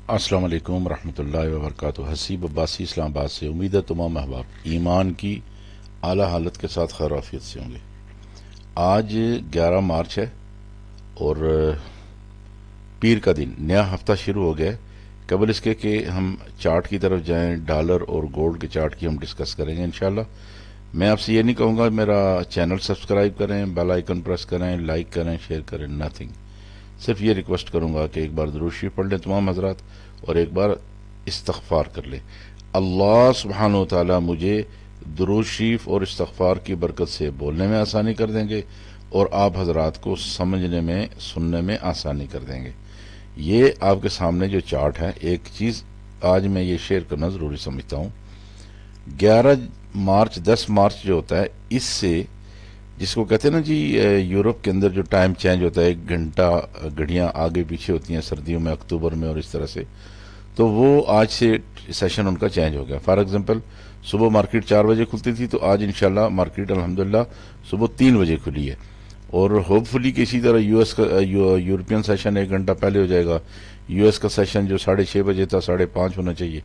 السلام علیکم ورحمۃ اللہ وبرکاتہ۔ حسیب عباسی اسلام آباد سے۔ امید ہے تمام احباب ایمان کی اعلیٰ حالت کے ساتھ خیر وافیت سے ہوں گے۔ آج 11 مارچ ہے اور پیر کا دن، نیا ہفتہ شروع ہو گیا ہے۔ قبل اس کے کہ ہم چارٹ کی طرف جائیں، ڈالر اور گولڈ کے چارٹ کی ہم ڈسکس کریں گے انشاءاللہ۔ میں آپ سے یہ نہیں کہوں گا میرا چینل سبسکرائب کریں، بیل آئیکن پریس کریں، لائک کریں، شیئر کریں، نتھنگ۔ صرف یہ ریکویسٹ کروں گا کہ ایک بار درود شریف پڑھ لیں تمام حضرات، اور ایک بار استغفار کر لیں۔ اللہ سبحانہ و تعالی مجھے درود شریف اور استغفار کی برکت سے بولنے میں آسانی کر دیں گے، اور آپ حضرات کو سمجھنے میں، سننے میں آسانی کر دیں گے۔ یہ آپ کے سامنے جو چارٹ ہے، ایک چیز آج میں یہ شیئر کرنا ضروری سمجھتا ہوں۔ 11 مارچ 10 مارچ جو ہوتا ہے، اس سے جس کو کہتے ہیں نا جی، یورپ کے اندر جو ٹائم چینج ہوتا ہے، 1 گھنٹہ گھڑیاں آگے پیچھے ہوتی ہیں سردیوں میں، اکتوبر میں، اور اس طرح سے، تو وہ آج سے سیشن ان کا چینج ہو گیا۔ فار ایگزامپل صبح مارکیٹ 4 بجے کھلتی تھی، تو آج انشاءاللہ مارکیٹ الحمدللہ صبح 3 بجے کھلی ہے، اور ہوپ فلی کہ اسی طرح یو ایس کا یورپین سیشن 1 گھنٹہ پہلے ہو جائے گا۔ یو ایس کا سیشن جو 6:30 بجے تھا 5:30 ہونا چاہیے،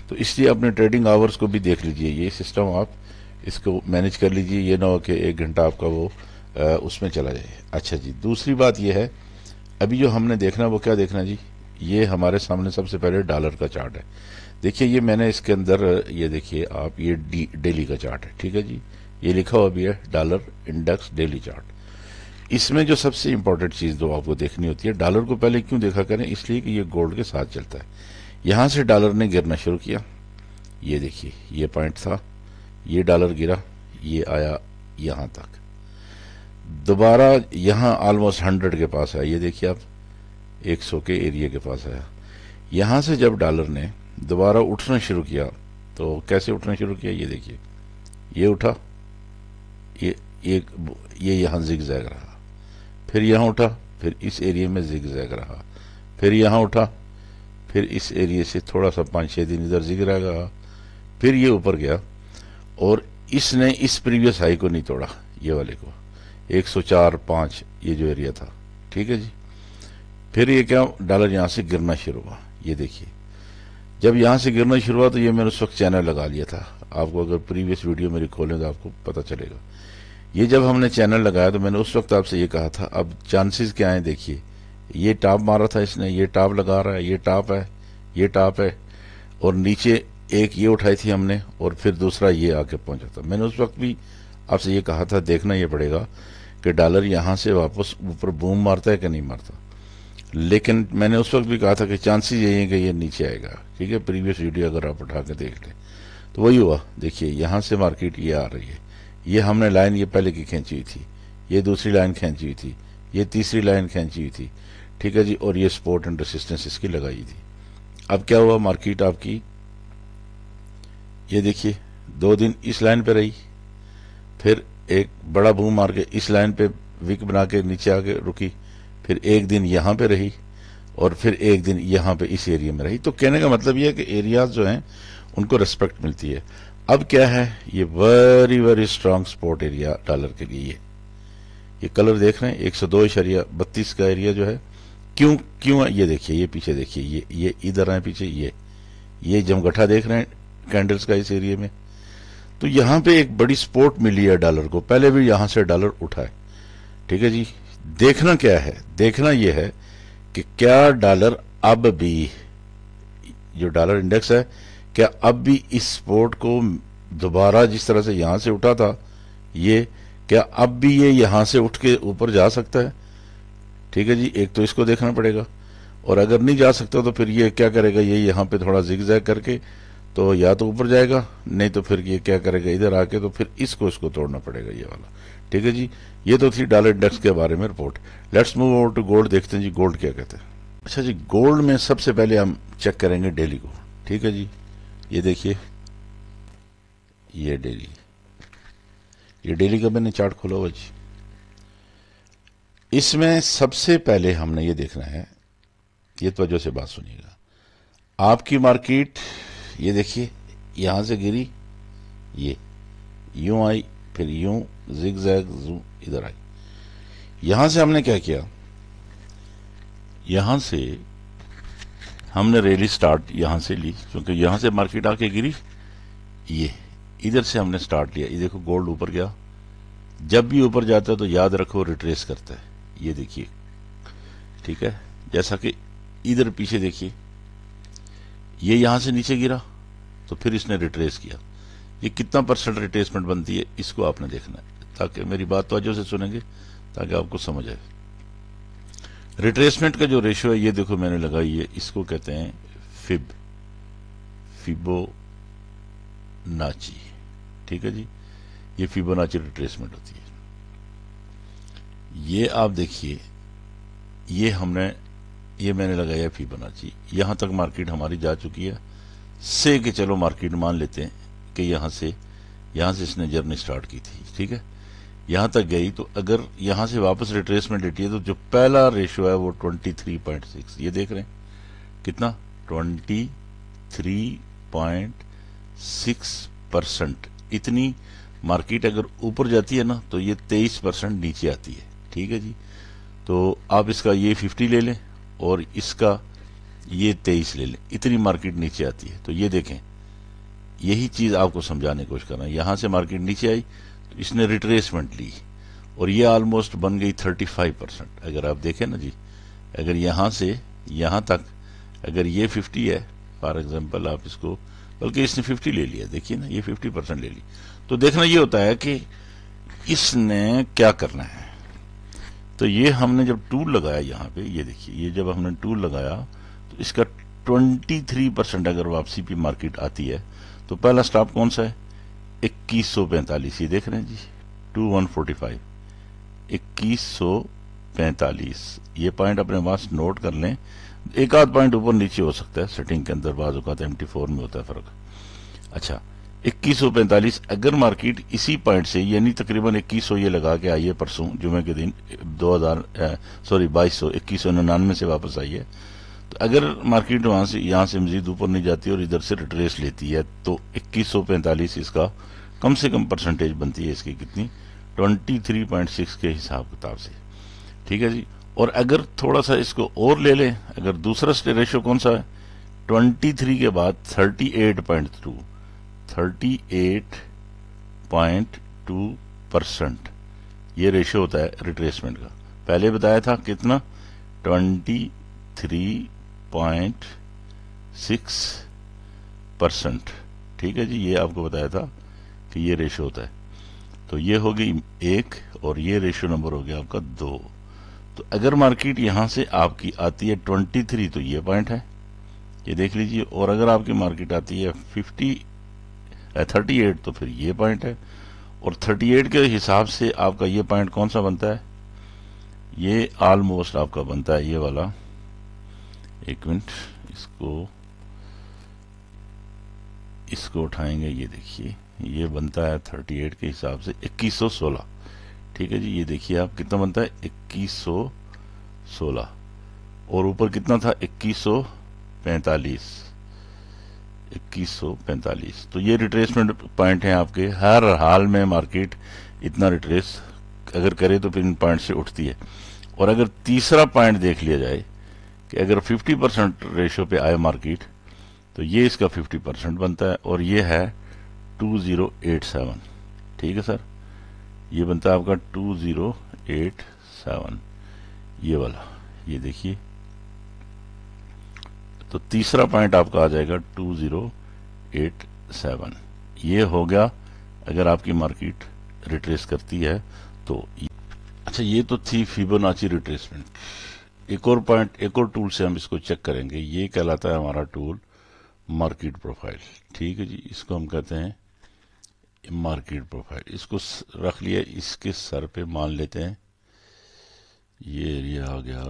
تو اس لیے اپنے ٹریڈنگ آورز کو بھی دیکھ لیجئے، یہ سسٹم آپ اس کو مینج کر لیجئے، یہ نہ ہو کہ 1 گھنٹہ آپ کا وہ اس میں چلا جائے۔ اچھا جی، دوسری بات یہ ہے، ابھی جو ہم نے دیکھنا وہ کیا دیکھنا جی، یہ ہمارے سامنے سب سے پہلے ڈالر کا چارٹ ہے۔ دیکھیے یہ میں نے اس کے اندر، یہ دیکھیے آپ، یہ ڈیلی کا چارٹ ہے، ٹھیک ہے جی، یہ لکھا ہوا بھی ہے ڈالر انڈیکس ڈیلی چارٹ۔ اس میں جو سب سے امپورٹنٹ چیز جو آپ کو دیکھنی ہوتی ہے، ڈالر کو پہلے کیوں دیکھا کریں، اس لیے کہ یہ گولڈ کے ساتھ چلتا ہے۔ یہاں سے ڈالر نے گرنا شروع کیا، یہ دیکھیے یہ پوائنٹ تھا، یہ ڈالر گرا، یہ آیا یہاں تک، دوبارہ یہاں آلموسٹ 100 کے پاس آیا، یہ دیکھیے آپ 100 کے ایریا کے پاس آیا۔ یہاں سے جب ڈالر نے دوبارہ اٹھنا شروع کیا، تو کیسے اٹھنا شروع کیا، یہ دیکھیے یہ اٹھا، یہ یہاں زگ زیگ رہا، پھر یہاں اٹھا، پھر اس ایریا میں زگ زیگ رہا، پھر یہاں اٹھا، پھر اس ایریا سے تھوڑا سا 5-6 دن ادھر زگ زیگ رہا، پھر یہ اوپر گیا، اور اس نے اس پریویس ہائی کو نہیں توڑا، یہ والے کو 104.5، یہ جو ایریا تھا، ٹھیک ہے جی۔ پھر یہ کیا، ڈالر یہاں سے گرنا شروع ہوا، یہ دیکھیے جب یہاں سے گرنا شروع ہوا تو یہ میں نے اس وقت چینل لگا لیا تھا، آپ کو اگر پریویس ویڈیو میری کھولیں تو آپ کو پتہ چلے گا۔ یہ جب ہم نے چینل لگایا تو میں نے اس وقت آپ سے یہ کہا تھا، اب چانسز کیا ہیں دیکھیے، یہ ٹاپ مارا تھا اس نے، یہ ٹاپ لگا رہا ہے، یہ ٹاپ ہے، یہ ٹاپ ہے، اور نیچے ایک یہ اٹھائی تھی ہم نے، اور پھر دوسرا یہ آ کے پہنچا تھا۔ میں نے اس وقت بھی آپ سے یہ کہا تھا دیکھنا یہ پڑے گا کہ ڈالر یہاں سے واپس اوپر بوم مارتا ہے کہ نہیں مارتا، لیکن میں نے اس وقت بھی کہا تھا کہ چانسز یہی ہیں کہ یہ نیچے آئے گا، ٹھیک ہے۔ پریویس ویڈیو اگر آپ اٹھا کے دیکھ لیں تو وہی ہوا، دیکھیے یہاں سے مارکیٹ یہ آ رہی ہے، یہ ہم نے لائن یہ پہلے کی کھینچی ہوئی تھی، یہ دوسری لائن کھینچی ہوئی تھی، یہ تیسری لائن کھینچی ہوئی تھی، ٹھیک ہے جی، اور یہ سپورٹ اینڈ ریسسٹنس اس کی لگائی تھی۔ اب کیا ہوا، مارکیٹ آپ کی یہ دیکھیے 2 دن اس لائن پہ رہی، پھر ایک بڑا بوم مار کے اس لائن پہ وک بنا کے نیچے آ کے رکی، پھر ایک دن یہاں پہ رہی، اور پھر ایک دن یہاں پہ اس ایریا میں رہی۔ تو کہنے کا مطلب یہ ہے کہ ایریاز جو ہیں ان کو ریسپیکٹ ملتی ہے۔ اب کیا ہے، یہ very very strong support area dollar کے لیے، یہ کلر دیکھ رہے ہیں 102.32 کا ایریا جو ہے، کیوں ہے، یہ دیکھیے، یہ پیچھے دیکھیے، یہ ادھر ہیں پیچھے، یہ جمگٹھا دیکھ رہے ہیں کینڈلز کا اس ایریا میں، تو یہاں پہ ایک بڑی سپورٹ ملی ہے ڈالر کو، پہلے بھی یہاں سے ڈالر اٹھا ہے، ٹھیک ہے جی۔ دیکھنا کیا ہے، دیکھنا یہ ہے کہ کیا ڈالر اب بھی، جو ڈالر انڈیکس ہے، کیا اب بھی اس سپورٹ کو دوبارہ جس طرح سے یہاں سے اٹھا تھا، یہ کیا اب بھی یہ یہاں سے اٹھ کے اوپر جا سکتا ہے، ٹھیک ہے جی۔ ایک تو اس کو دیکھنا پڑے گا، اور اگر نہیں جا سکتا تو پھر یہ کیا کرے گا، یہ یہاں پہ تھوڑا زگ زیگ کر کے تو یا تو اوپر جائے گا، نہیں تو پھر یہ کیا کرے گا، ادھر آ کے تو پھر اس کو توڑنا پڑے گا، یہ والا، ٹھیک ہے جی۔ یہ تو تھی ڈالر انڈیکس کے بارے میں رپورٹ۔ Let's move over to gold, دیکھتے ہیں جی گولڈ کیا کہتے ہیں۔ اچھا جی، گولڈ میں سب سے پہلے ہم چیک کریں گے ڈیلی کو، ٹھیک ہے جی۔ یہ دیکھیے یہ ڈیلی کا میں نے چارٹ کھولا ہوا جی۔ اس میں سب سے پہلے ہم نے یہ دیکھنا ہے، یہ توجہ سے بات سنیے گا، آپ کی مارکیٹ یہ دیکھیے یہاں سے گری، یہ یوں آئی، پھر یوں زگ زیگ ادھر آئی، یہاں سے ہم نے کیا کیا، یہاں سے ہم نے ریلی سٹارٹ یہاں سے لی کیونکہ یہاں سے مارکیٹ آ کے گری، یہ ادھر سے ہم نے سٹارٹ لیا. یہ دیکھو گولڈ اوپر گیا، جب بھی اوپر جاتا ہے تو یاد رکھو ریٹریس کرتا ہے. یہ دیکھیے ٹھیک ہے، جیسا کہ ادھر پیچھے دیکھیے یہ یہاں سے نیچے گرا تو پھر اس نے ریٹریس کیا. یہ کتنا پرسنٹ ریٹریسمنٹ بنتی ہے اس کو آپ نے دیکھنا ہے، تاکہ میری بات توجہ سے سنیں گے تاکہ آپ کو سمجھ آئے. ریٹریسمنٹ کا جو ریشو ہے یہ دیکھو میں نے لگائی ہے، اس کو کہتے ہیں فیبو ناچی. ٹھیک ہے جی، یہ فیبو ناچی ریٹریسمنٹ ہوتی ہے. یہ آپ دیکھیے، یہ میں نے لگایا فیبو ناچی. یہاں تک مارکیٹ ہماری جا چکی ہے سے کہ چلو مارکیٹ مان لیتے ہیں کہ یہاں سے اس نے جرنی سٹارٹ کی تھی. ٹھیک ہے، یہاں تک گئی تو اگر یہاں سے واپس ریٹریسمنٹ لیتی ہے تو جو پہلا ریشو ہے وہ 23.6. یہ دیکھ رہے ہیں کتنا، 23.6%. اتنی مارکیٹ اگر اوپر جاتی ہے نا تو یہ 23% نیچے آتی ہے. ٹھیک ہے جی، تو آپ اس کا یہ 50 لے لیں اور اس کا یہ 23 لے لیں، اتنی مارکیٹ نیچے آتی ہے. تو یہ دیکھیں، یہی چیز آپ کو سمجھانے کی کوشش کر رہا ہوں. یہاں سے مارکیٹ نیچے آئی تو اس نے ریٹریسمنٹ لی اور یہ آلموسٹ بن گئی 35%. اگر آپ دیکھیں نا جی، اگر یہاں سے یہاں تک اگر یہ 50 ہے فار ایگزامپل، آپ اس کو، بلکہ اس نے 50 لے لیا، دیکھیے نا یہ 50% لے لی. تو دیکھنا یہ ہوتا ہے کہ اس نے کیا کرنا ہے. تو یہ ہم نے جب ٹول لگایا یہاں پہ، یہ دیکھیے، یہ جب ہم نے ٹول لگایا تو اس کا 23% اگر واپسی پہ مارکیٹ آتی ہے تو پہلا سٹاپ کون سا ہے، 2145. یہ دیکھ رہے ہیں جی، 2145، 2145. یہ پوائنٹ اپنے پاس نوٹ کر لیں. ایک آدھ پوائنٹ اوپر نیچے ہو سکتا ہے سیٹنگ کے اندر، بعض اوقات MT4 میں ہوتا ہے فرق. اچھا، 2145 اگر مارکیٹ اسی پوائنٹ سے، یعنی تقریباً 2100 یہ لگا کے آئی ہے پرسوں جمعے کے دن 2199 سے واپس آئی ہے. تو اگر مارکیٹ وہاں سے یہاں سے مزید اوپر نہیں جاتی اور ادھر سے ریٹریس لیتی ہے تو 2145 اس کا کم سے کم پرسنٹیج بنتی ہے اس کی کتنی، 23.6 کے حساب کتاب سے. ٹھیک ہے جی، اور اگر تھوڑا سا اس کو اور لے لیں، اگر دوسرا ریشو کون سا ہے، 23 کے بعد 38.2، 38.2%. یہ ریشو ہوتا ہے ریٹریسمنٹ کا. پہلے بتایا تھا کتنا، 23.6%. ٹھیک ہے جی، یہ آپ کو بتایا تھا کہ یہ ریشو ہوتا ہے. تو یہ ہوگی 1 اور یہ ریشو نمبر ہو گیا آپ کا 2. تو اگر مارکیٹ یہاں سے آپ کی آتی ہے 23 تو یہ پوائنٹ ہے، یہ دیکھ لیجئے. اور اگر آپ کی مارکیٹ آتی ہے 38 تو پھر یہ پوائنٹ ہے. اور 38 کے حساب سے آپ کا یہ پوائنٹ کون سا بنتا ہے، یہ آلموسٹ آپ کا بنتا ہے یہ والا، ایک منٹ، اس کو اٹھائیں گے. یہ دیکھیے یہ بنتا ہے 38 کے حساب سے 2116. ٹھیک ہے جی، یہ دیکھیے آپ کتنا بنتا ہے، 2116. اور اوپر کتنا تھا، 2145. 2145. تو یہ ریٹریسمنٹ پوائنٹ ہیں آپ کے. ہر حال میں مارکیٹ اتنا ریٹریس اگر کرے تو پھر ان پوائنٹ سے اٹھتی ہے. اور اگر تیسرا پوائنٹ دیکھ لیا جائے کہ اگر 50% ریشو پہ آئے مارکیٹ تو یہ اس کا 50% بنتا ہے اور یہ ہے 2087. ٹھیک ہے سر، یہ بنتا ہے آپ کا 2087 یہ والا. یہ دیکھیے، تو تیسرا پوائنٹ آپ کا آ جائے گا 2087. یہ ہو گیا اگر آپ کی مارکیٹ ریٹریس کرتی ہے تو. اچھا، یہ تو تھی فیبوناچی ریٹریسمنٹ. ایک اور پوائنٹ، ایک اور ٹول سے ہم اس کو چیک کریں گے. یہ کہلاتا ہے ہمارا ٹول مارکیٹ پروفائل. ٹھیک ہے جی، اس کو ہم کہتے ہیں مارکیٹ پروفائل. اس کو رکھ لیا، اس کے سر پہ مان لیتے ہیں یہ ایریا آ گیا،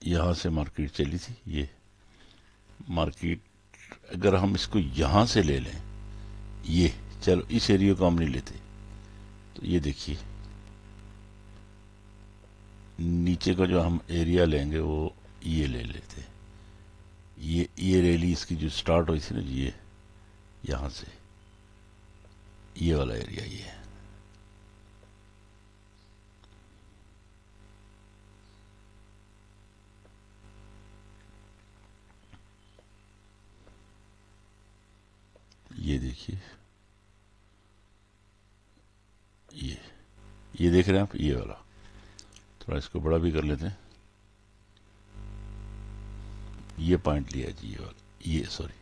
یہاں سے مارکیٹ چلی تھی. یہ مارکیٹ اگر ہم اس کو یہاں سے لے لیں، یہ چلو اس ایریا کو ہم نہیں لیتے، تو یہ دیکھیے نیچے کا جو ہم ایریا لیں گے وہ یہ لے لیتے. یہ ریلی اس کی جو سٹارٹ ہوئی تھی نا جی، یہ یہاں سے یہ والا ایریا یہ ہے. یہ دیکھیے، یہ دیکھ رہے ہیں آپ، یہ والا تھوڑا اس کو بڑا بھی کر لیتے ہیں، یہ پوائنٹ لیا جی، یہ والا، یہ سوری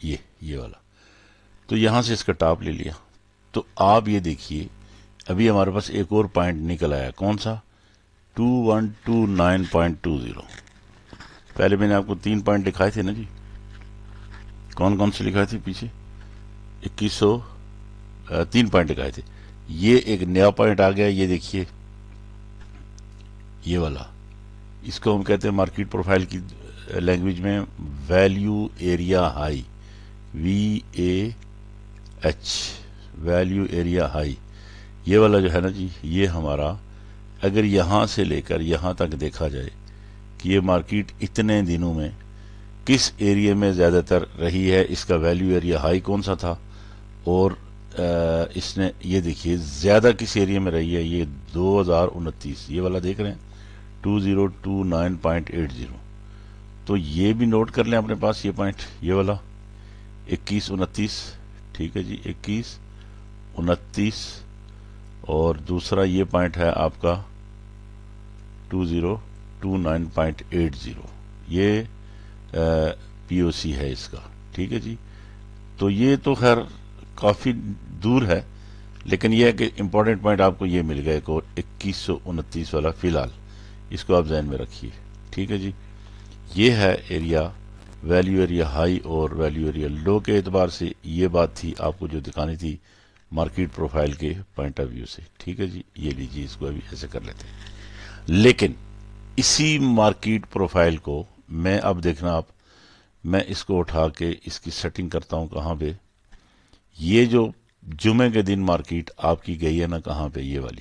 یہ والا، تو یہاں سے اس کا ٹاپ لے لیا. تو آپ یہ دیکھیے ابھی ہمارے پاس ایک اور پوائنٹ نکل آیا، کون سا؟ 2129.20. پہلے میں نے آپ کو 3 پوائنٹ دکھائے تھے نا جی، کون کون سے لکھائے تھے پیچھے؟ 2100 3 پوائنٹ دکھائے تھے. یہ ایک نیا پوائنٹ آ گیا، یہ دیکھیے یہ والا، اس کو ہم کہتے ہیں مارکیٹ پروفائل کی لینگویج میں value area high, VAH، value area high. یہ والا جو ہے نا جی، یہ ہمارا اگر یہاں سے لے کر یہاں تک دیکھا جائے کہ یہ مارکیٹ اتنے دنوں میں کس ایریا میں زیادہ تر رہی ہے، اس کا ویلیو ایریا ہائی کون سا تھا، اور اس نے یہ دیکھیے زیادہ کس ایریا میں رہی ہے، یہ 2029، یہ والا دیکھ رہے ہیں 2029.80. تو یہ بھی نوٹ کر لیں اپنے پاس، یہ پوائنٹ، یہ والا 2129، ٹھیک ہے جی، 2129. اور دوسرا یہ پوائنٹ ہے آپ کا 2029.80، یہ POC ہے اس کا، ٹھیک ہے جی. تو یہ تو خیر کافی دور ہے، لیکن یہ ہے کہ امپورٹنٹ پوائنٹ آپ کو یہ مل گیا ایک اور 2129 والا، فی الحال اس کو آپ ذہن میں رکھیے، ٹھیک ہے جی. یہ ہے ایریا، ویلیو ایریا ہائی اور ویلیو ایریا لو کے اعتبار سے. یہ بات تھی آپ کو جو دکھانی تھی مارکیٹ پروفائل کے پوائنٹ آف ویو سے، ٹھیک ہے جی. یہ لیجیے، اس کو ابھی ایسے کر لیتے ہیں. لیکن اسی مارکیٹ پروفائل کو میں اب دیکھنا آپ، میں اس کو اٹھا کے اس کی سیٹنگ کرتا ہوں کہاں پہ، یہ جو جمعے کے دن مارکیٹ آپ کی گئی ہے نا کہاں پہ، یہ والی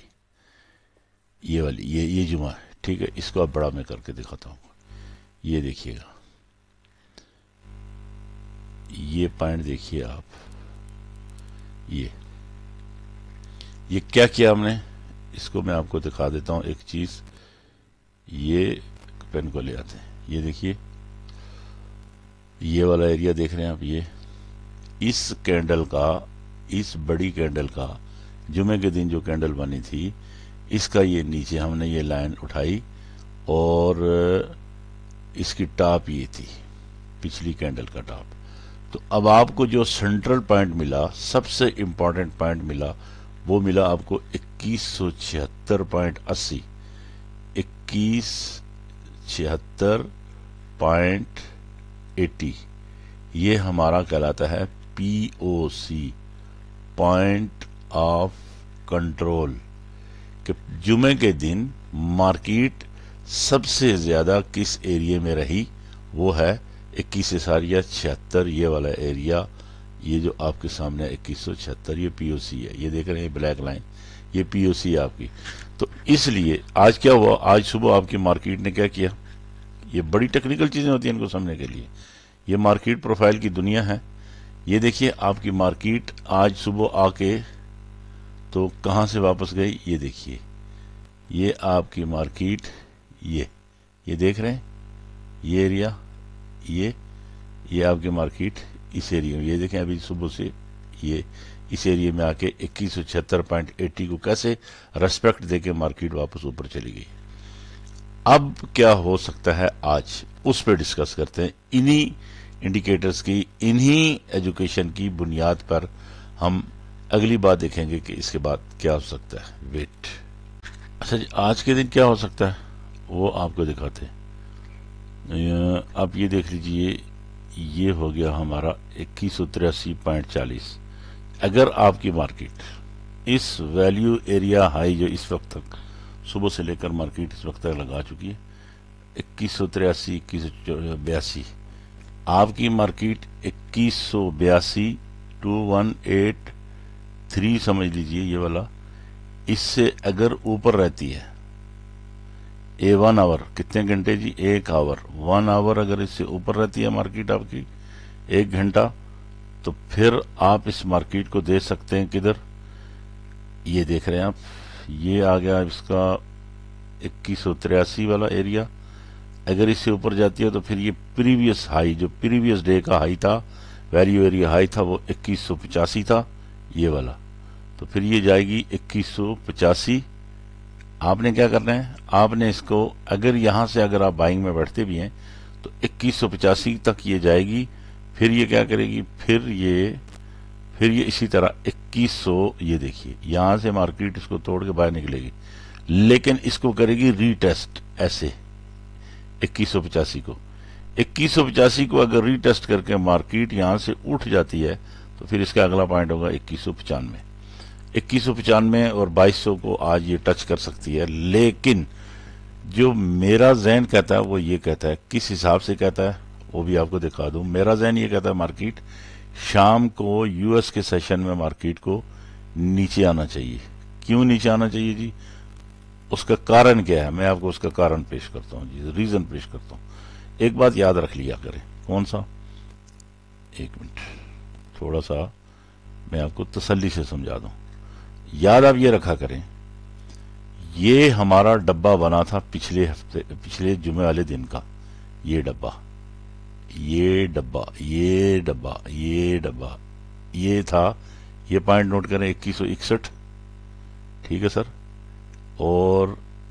یہ جمعہ ہے، ٹھیک ہے. اس کو اب بڑا میں کر کے دکھاتا ہوں، یہ دیکھیے گا، یہ پوائنٹ دیکھیے آپ، یہ کیا کیا ہم نے، اس کو میں آپ کو دکھا دیتا ہوں ایک چیز. یہ پین کو لے آتے ہیں، یہ دیکھیے یہ والا ایریا دیکھ رہے ہیں آپ، یہ اس کینڈل کا، اس بڑی کینڈل کا جمعے کے دن جو کینڈل بنی تھی، اس کا یہ نیچے ہم نے یہ لائن اٹھائی اور اس کی ٹاپ یہ تھی، پچھلی کینڈل کا ٹاپ. تو اب آپ کو جو سینٹرل پوائنٹ ملا، سب سے امپورٹنٹ پوائنٹ ملا، وہ ملا آپ کو 2176.80، 2176.80. یہ ہمارا کہلاتا ہے POC، پوائنٹ آف کنٹرول، کہ جمعے کے دن مارکیٹ سب سے زیادہ کس ایریا میں رہی، وہ ہے 2176، یہ والا ایریا، یہ جو آپ کے سامنے 2176، یہ POC ہے. یہ دیکھ رہے ہیں بلیک لائن، یہ POC ہے آپ کی. تو اس لیے آج کیا ہوا، آج صبح آپ کی مارکیٹ نے کیا کیا، یہ بڑی ٹیکنیکل چیزیں ہوتی ہیں ان کو سمجھنے کے لیے، یہ مارکیٹ پروفائل کی دنیا ہے. یہ دیکھیے آپ کی مارکیٹ آج صبح آ کے تو کہاں سے واپس گئی، یہ دیکھیے، یہ آپ کی مارکیٹ، یہ دیکھ رہے ہیں یہ ایریا، یہ آپ کی مارکیٹ اس ایریا میں، یہ دیکھیں ابھی صبح سے یہ اس ایریا میں آ کے 2176.80 کو کیسے ریسپیکٹ دے کے مارکیٹ واپس اوپر چلی گئی. اب کیا ہو سکتا ہے آج، اس پہ ڈسکس کرتے ہیں. انہی انڈیکیٹرز کی، انہی ایجوکیشن کی بنیاد پر ہم اگلی بات دیکھیں گے کہ اس کے بعد کیا ہو سکتا ہے. ویٹ، اچھا جی، آج کے دن کیا ہو سکتا ہے وہ آپ کو دکھاتے ہیں. آپ یہ دیکھ لیجئے، یہ ہو گیا ہمارا 2183.40. اگر آپ کی مارکیٹ اس ویلیو ایریا ہائی جو اس وقت تک صبح سے لے کر مارکیٹ اس وقت تک لگا چکی ہے 2183، 2182، آپ کی مارکیٹ 2182، 2183 سمجھ لیجئے یہ والا، اس سے اگر اوپر رہتی ہے 1 آور، کتنے گھنٹے جی، 1 آور، 1 آور اگر اس سے اوپر رہتی ہے مارکیٹ آپ کی 1 گھنٹہ، تو پھر آپ اس مارکیٹ کو دے سکتے ہیں کدھر، یہ دیکھ رہے ہیں آپ، یہ آ گیا اس کا 2183 والا ایریا. اگر اس سے اوپر جاتی ہے تو پھر یہ پریویس ہائی، جو پریویس ڈے کا ہائی تھا ویلیو ایریا ہائی تھا وہ 2185 تھا یہ والا، تو پھر یہ جائے گی 2185. آپ نے کیا کرنا ہے، آپ نے اس کو اگر یہاں سے اگر آپ بائنگ میں بیٹھتے بھی ہیں تو 2185 تک یہ جائے گی. پھر یہ کیا کرے گی، پھر یہ اسی طرح 2100، یہ دیکھیے یہاں سے مارکیٹ اس کو توڑ کے باہر نکلے گی، لیکن اس کو کرے گی ری ٹیسٹ ایسے 2185 کو. 2185 کو اگر ری ٹیسٹ کر کے مارکیٹ یہاں سے اٹھ جاتی ہے تو پھر اس کا اگلا پوائنٹ ہوگا 2195. 2195 اور 2200 کو آج یہ ٹچ کر سکتی ہے. لیکن جو میرا ذہن کہتا ہے وہ یہ کہتا ہے، کس حساب سے کہتا ہے وہ بھی آپ کو دکھا دوں. میرا ذہن یہ کہتا ہے مارکیٹ شام کو یو ایس کے سیشن میں مارکیٹ کو نیچے آنا چاہیے. کیوں نیچے آنا چاہیے جی، اس کا کارن کیا ہے، میں آپ کو اس کا کارن پیش کرتا ہوں جی، ریزن پیش کرتا ہوں. ایک بات یاد رکھ لیا کریں. کون سا؟ ایک منٹ، تھوڑا سا میں آپ کو تسلی سے سمجھا دوں. یاد آپ یہ رکھا کریں، یہ ہمارا ڈبہ بنا تھا پچھلے جمعے والے دن کا. یہ ڈبہ یہ تھا. یہ پوائنٹ نوٹ کریں 2161، ٹھیک ہے سر. اور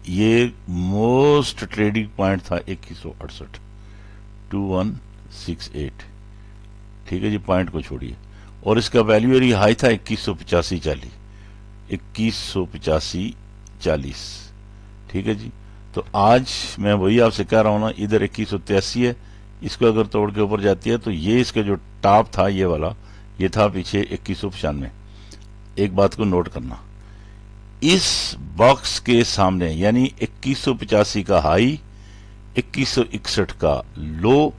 یہ موسٹ ٹریڈنگ پوائنٹ تھا 2168، 2168، ٹھیک ہے جی. پوائنٹ کو چھوڑیے. اور اس کا ویلیو ایریا ہائی تھا 2185 40، ٹھیک ہے جی. تو آج میں وہی آپ سے کہہ رہا ہوں نا، ادھر 2183 ہے، اس کو اگر توڑ کے اوپر جاتی ہے تو یہ اس کا جو ٹاپ تھا یہ والا، یہ تھا پیچھے 2195. ایک بات کو نوٹ کرنا، اس باکس کے سامنے یعنی 2185 کا ہائی، 2161 کا لو،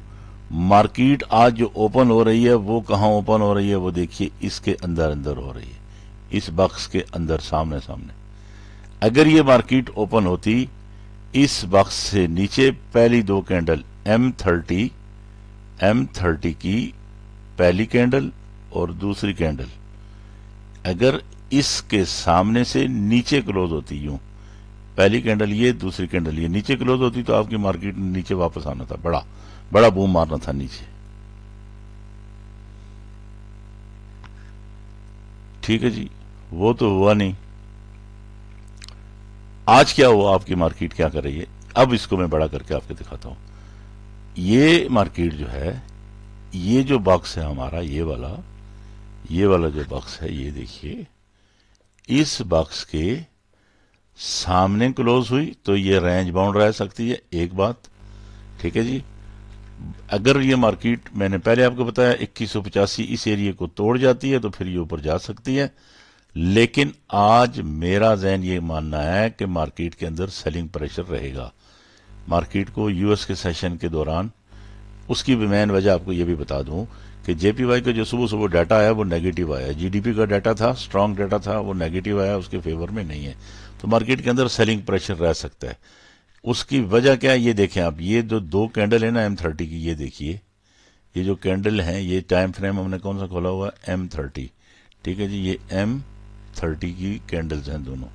مارکیٹ آج جو اوپن ہو رہی ہے وہ کہاں اوپن ہو رہی ہے، وہ دیکھیے اس کے اندر ہو رہی ہے، اس باکس کے اندر سامنے. اگر یہ مارکیٹ اوپن ہوتی اس باکس سے نیچے، پہلی دو کینڈل M30 کی پہلی کینڈل اور دوسری کینڈل اگر اس کے سامنے سے نیچے کلوز ہوتی، یوں پہلی کینڈل یہ، دوسری کینڈل یہ، نیچے کلوز ہوتی تو آپ کی مارکیٹ نے نیچے واپس آنا تھا، بڑا بوم مارنا تھا نیچے. ٹھیک ہے جی. وہ تو ہوا نہیں. آج کیا ہوا، آپ کی مارکیٹ کیا کر رہی ہے؟ اب اس کو میں بڑا کر کے آپ کو دکھاتا ہوں. یہ مارکیٹ جو ہے، یہ جو باکس ہے ہمارا، یہ والا جو باکس ہے، یہ دیکھیے اس باکس کے سامنے کلوز ہوئی تو یہ رینج باؤنڈ رہ سکتی ہے، ایک بات. ٹھیک ہے جی. اگر یہ مارکیٹ، میں نے پہلے آپ کو بتایا 2185 اس ایریے کو توڑ جاتی ہے تو پھر یہ اوپر جا سکتی ہے. لیکن آج میرا ذہن یہ ماننا ہے کہ مارکیٹ کے اندر سیلنگ پریشر رہے گا. مارکیٹ کو یو ایس کے سیشن کے دوران، اس کی بھی مین وجہ آپ کو یہ بھی بتا دوں کہ جے پی وائی کا جو صبح ڈیٹا آیا وہ نیگیٹو آیا. جی ڈی پی کا ڈیٹا تھا، اسٹرانگ ڈیٹا تھا، وہ نیگیٹو آیا، اس کے فیور میں نہیں ہے. تو مارکیٹ کے اندر سیلنگ پریشر رہ سکتا ہے. اس کی وجہ کیا ہے یہ دیکھیں آپ، یہ جو دو کینڈل ہے نا M30 کی، یہ دیکھیے یہ جو کینڈل ہیں، یہ ٹائم فریم ہم نے کون سا کھولا ہوا ہے، M30. ٹھیک ہے جی. یہ M30 کی کینڈلز ہیں دونوں،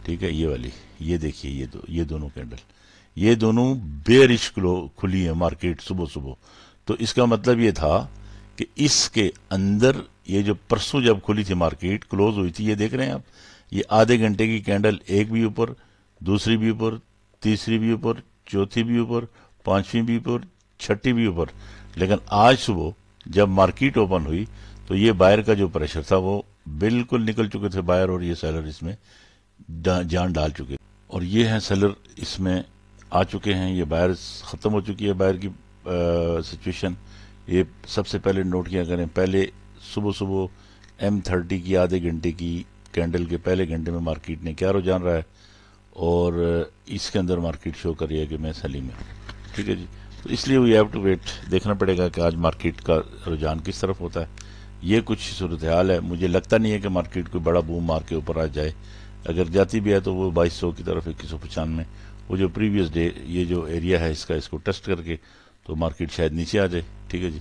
ٹھیک ہے. یہ والی، یہ دیکھیے یہ دونوں کینڈل، یہ دونوں بیئرش کھلی ہیں مارکیٹ صبح. تو اس کا مطلب یہ تھا کہ اس کے اندر یہ جو پرسوں جب کھلی تھی مارکیٹ، کلوز ہوئی تھی، یہ دیکھ رہے ہیں آپ، یہ آدھے گھنٹے کی کینڈل، ایک بھی اوپر، دوسری بھی اوپر، تیسری بھی اوپر، چوتھی بھی اوپر، پانچویں بھی اوپر، چھٹی بھی اوپر. لیکن آج صبح جب مارکیٹ اوپن ہوئی تو یہ بائر کا جو پریشر تھا وہ بالکل نکل چکے تھے بائر، اور یہ سیلر اس میں جان ڈال چکے. اور یہ ہیں سیلر اس میں آ چکے ہیں. یہ بائر ختم ہو چکی ہے، بائر کی سچویشن. یہ سب سے پہلے نوٹ کیا کریں، پہلے صبح M30 کی آدھے گھنٹے کی کینڈل کے پہلے گھنٹے میں مارکیٹ نے کیا رجحان رہا ہے، اور اس کے اندر مارکیٹ شو کر رہی ہے کہ میں سیلنگ میں. ٹھیک ہے جی. تو اس لیے وی ہیو ٹو ویٹ، دیکھنا پڑے گا کہ آج مارکیٹ کا رجحان کس طرف ہوتا ہے. یہ کچھ صورتحال ہے. مجھے لگتا نہیں ہے کہ مارکیٹ کوئی بڑا بوم مار کے اوپر آ جائے. اگر جاتی بھی ہے تو وہ 2200 کی طرف، 2195، وہ جو پریویس ڈے یہ جو ایریا ہے اس کو ٹیسٹ کر کے تو مارکیٹ شاید نیچے آ جائے. ٹھیک ہے جی.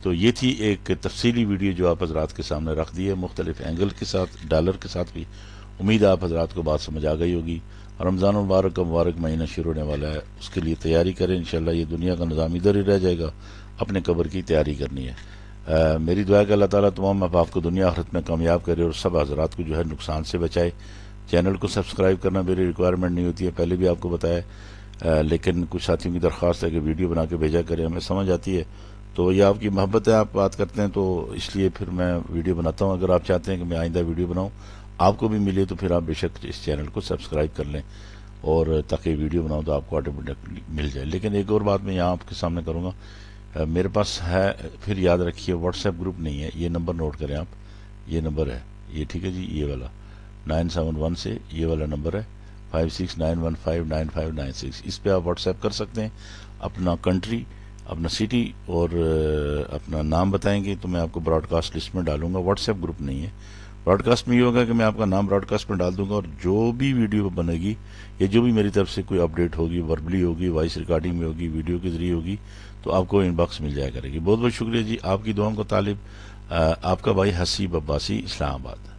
تو یہ تھی ایک تفصیلی ویڈیو جو آپ حضرات کے سامنے رکھ دی ہے، مختلف اینگل کے ساتھ، ڈالر کے ساتھ بھی. امید ہے آپ حضرات کو بات سمجھ آ گئی ہوگی. رمضان المبارک کا مبارک مہینہ شروع ہونے والا ہے، اس کے لیے تیاری کریں. انشاءاللہ یہ دنیا کا نظام ادھر ہی رہ جائے گا، اپنے قبر کی تیاری کرنی ہے. میری دعا ہے کہ اللہ تعالیٰ تمام آپ کو دنیا آخرت میں کامیاب کرے اور سب حضرات کو جو ہے نقصان سے بچائے۔ چینل کو سبسکرائب کرنا میری ریکوائرمنٹ نہیں ہوتی ہے، پہلے بھی آپ کو بتایا، لیکن کچھ ساتھیوں کی درخواست ہے کہ ویڈیو بنا کے بھیجا کریں، ہمیں سمجھ آتی ہے تو یہ آپ کی محبت ہے، آپ بات کرتے ہیں تو اس لیے پھر میں ویڈیو بناتا ہوں۔ اگر آپ چاہتے ہیں کہ میں آئندہ ویڈیو بناؤں آپ کو بھی ملے تو پھر آپ بے شک اس چینل کو سبسکرائب کر لیں، اور تاکہ ویڈیو بناؤں تو آپ کو آٹومیٹکلی مل جائے۔ لیکن ایک اور بات میں یہاں آپ کے سامنے کروں گا، میرے پاس ہے، پھر یاد رکھیے واٹس ایپ گروپ نہیں ہے، یہ نمبر نوٹ کریں آپ، یہ نمبر ہے یہ، ٹھیک ہے جی، یہ والا 971 سے یہ والا نمبر ہے 5691159596، اس پہ آپ واٹس ایپ کر سکتے ہیں، اپنا کنٹری، اپنا سٹی اور اپنا نام بتائیں گے تو میں آپ کو براڈ کاسٹ لسٹ میں ڈالوں گا۔ واٹس ایپ گروپ نہیں ہے، براڈ کاسٹ میں یہ ہوگا کہ میں آپ کا نام براڈ کاسٹ میں ڈال دوں گا، اور جو بھی ویڈیو بنے گی یا جو بھی میری طرف سے کوئی اپڈیٹ ہوگی، وربلی ہوگی، وائس ریکارڈنگ میں ہوگی، ویڈیو کے ذریعے ہوگی، تو آپ کو ان باکس مل جایا کرے گی۔ بہت بہت شکریہ جی، آپ کی دعاؤں کا طالب آپ کا بھائی حسیب عباسی، اسلام آباد۔